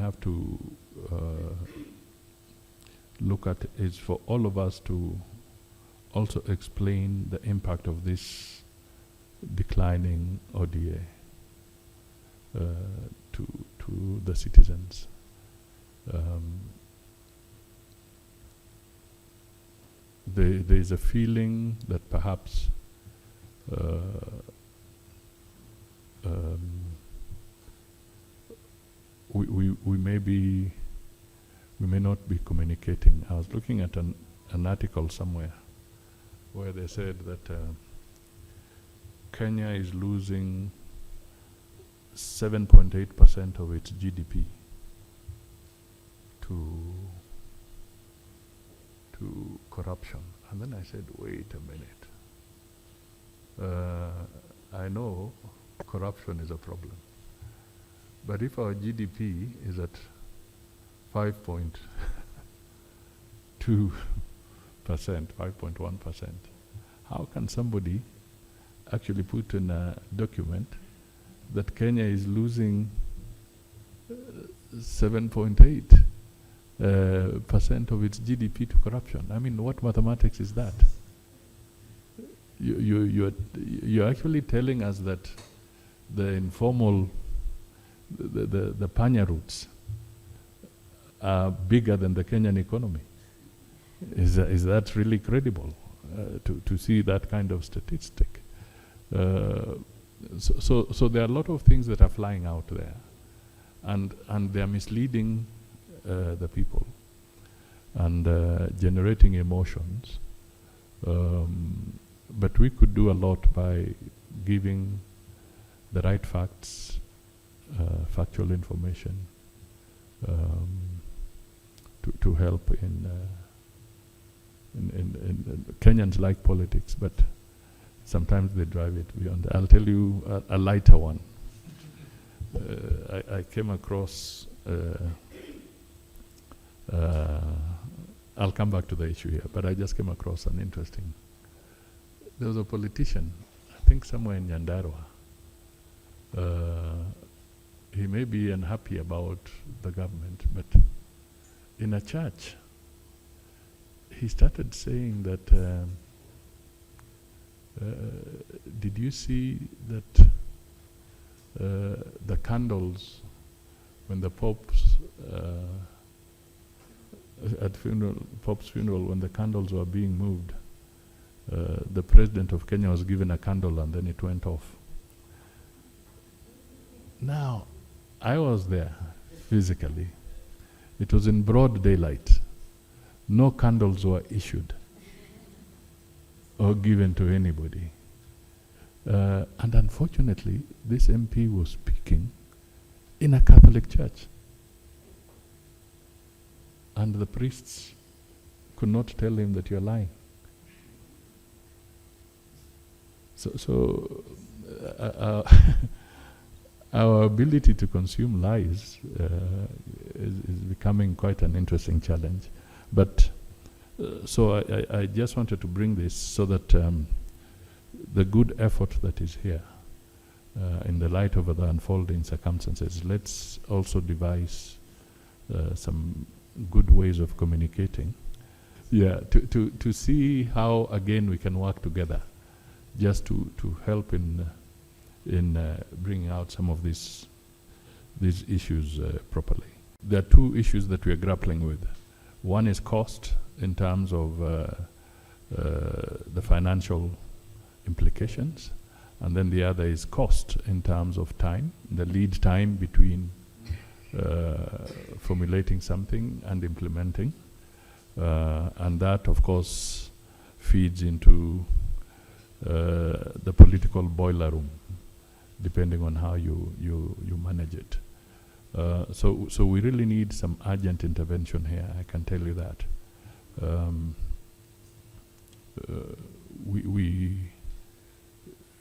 have to look at is for all of us to also explain the impact of this declining ODA to the citizens. There is a feeling that perhaps we may not be communicating. I was looking at an article somewhere where they said that Kenya is losing 7.8% of its GDP to corruption. And then I said, wait a minute. I know corruption is a problem. But if our GDP is at 5.2%, 5.1%, how can somebody actually put in a document that Kenya is losing 7.8% of its GDP to corruption? I mean, what mathematics is that? You're actually telling us that the informal, the panya routes are bigger than the Kenyan economy. Is that really credible to see that kind of statistic? So there are a lot of things that are flying out there, and they are misleading the people and generating emotions. But we could do a lot by giving the right facts, factual information, to help in Kenyans like politics, but sometimes they drive it beyond. I'll tell you a lighter one. I came across, I'll come back to the issue here, but I just came across an interesting, there was a politician, I think somewhere in Nyandarua. He may be unhappy about the government, but in a church, he started saying that, did you see that the candles, when the Pope's Pope's funeral, when the candles were being moved, the President of Kenya was given a candle and then it went off. Now, I was there physically. It was in broad daylight. No candles were issued or given to anybody. And unfortunately, this MP was speaking in a Catholic church. And the priests could not tell him that you're lying. So our ability to consume lies is becoming quite an interesting challenge. But so I just wanted to bring this so that the good effort that is here, in the light of the unfolding circumstances, let's also devise some good ways of communicating. Yeah, to see how again we can work together, just to help in bringing out some of these issues properly. There are two issues that we are grappling with. One is cost in terms of the financial implications, and then the other is cost in terms of time, the lead time between formulating something and implementing, and that of course feeds into the political boiler room, depending on how you manage it. So we really need some urgent intervention here, I can tell you that.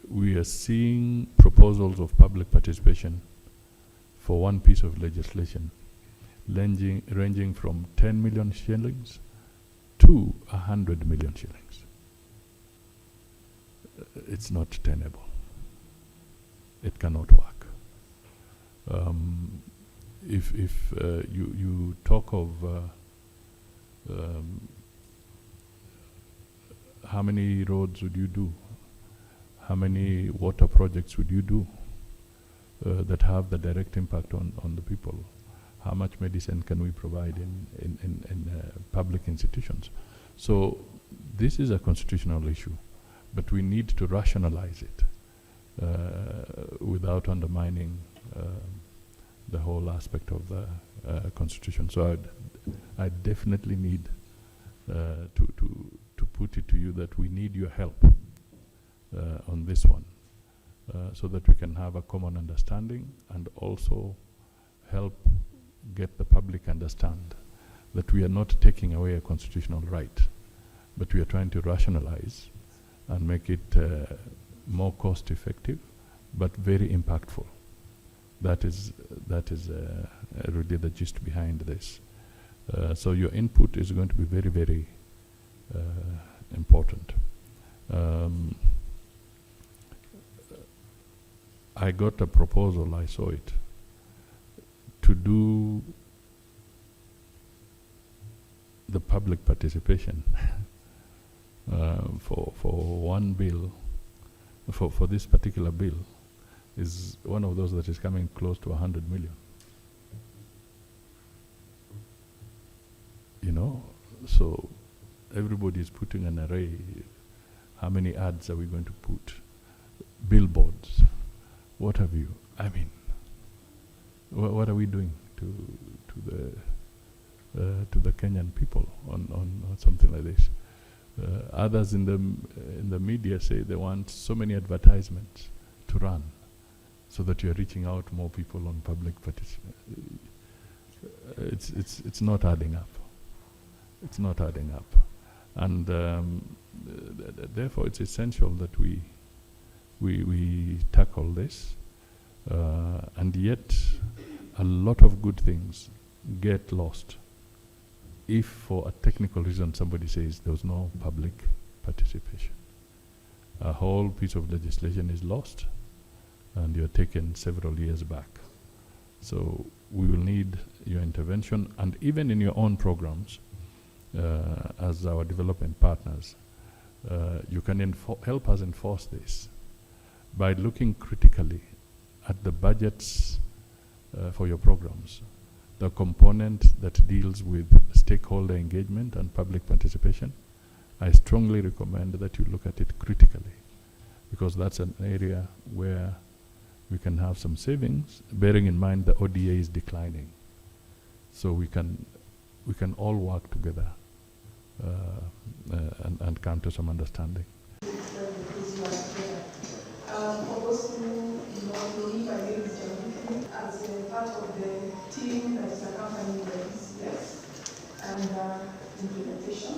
We are seeing proposals of public participation for one piece of legislation ranging from 10 million shillings to 100 million shillings. It's not tenable. It cannot work. if you talk of how many roads would you do, how many water projects would you do that have the direct impact on the people, how much medicine can we provide in public institutions. So this is a constitutional issue, but we need to rationalize it without undermining the whole aspect of the Constitution. So I definitely need to put it to you that we need your help on this one, so that we can have a common understanding and also help get the public understand that we are not taking away a constitutional right, but we are trying to rationalize and make it more cost effective but very impactful. That is really the gist behind this. So your input is going to be very, very important. I got a proposal, I saw it, to do the public participation for one bill, for this particular bill, is one of those that is coming close to 100 million. You know, so everybody is putting an array. How many ads are we going to put? Billboards, what have you? I mean, what are we doing to the Kenyan people on something like this? Others in the media say they want so many advertisements to run, so that you are reaching out more people on public participation. It's not adding up. It's not adding up, and therefore it's essential that we tackle this. And yet, a lot of good things get lost if, for a technical reason, somebody says there was no public participation. A whole piece of legislation is lost, and you're taken several years back. So we will need your intervention, and even in your own programs, as our development partners, you can help us enforce this by looking critically at the budgets for your programs, the component that deals with stakeholder engagement and public participation. I strongly recommend that you look at it critically, because that's an area where we can have some savings, bearing in mind the ODA is declining. So we can all work together and come to some understanding. As a part of the team that is accompanying the PCS and implementation,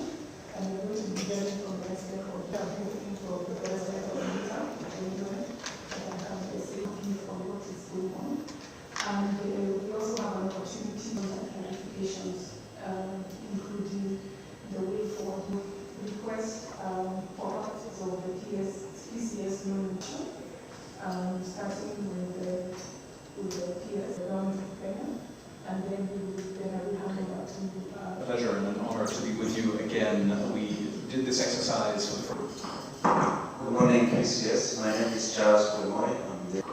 and we're going to be hearing from the stakeholder, from the president of the meeting, and the safety of what is going on. And we also have an opportunity for clarifications, including the way forward request for purposes of the PCS nomination, starting with the PS around Kenya, and then we will hand over to pleasure and an honor to be with you again. We did this exercise for the first. Good morning, PCS. My name is Charles Kulmoy. I'm the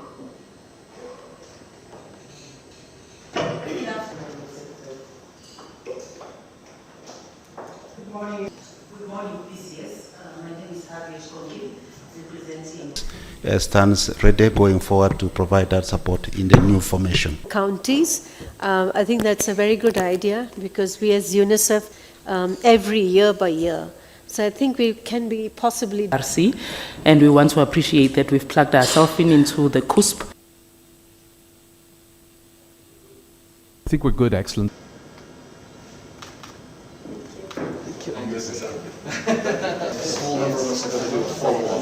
Good morning, PCS. My name is Harvey Shkogi, representing. Stands ready going forward to provide that support in the new formation. Counties, I think that's a very good idea, because we as UNICEF every year by year. So I think we can be possibly RC, and we want to appreciate that we've plugged ourselves into the CUSP. I think we're good, excellent. Small number of us are going to do a follow-on.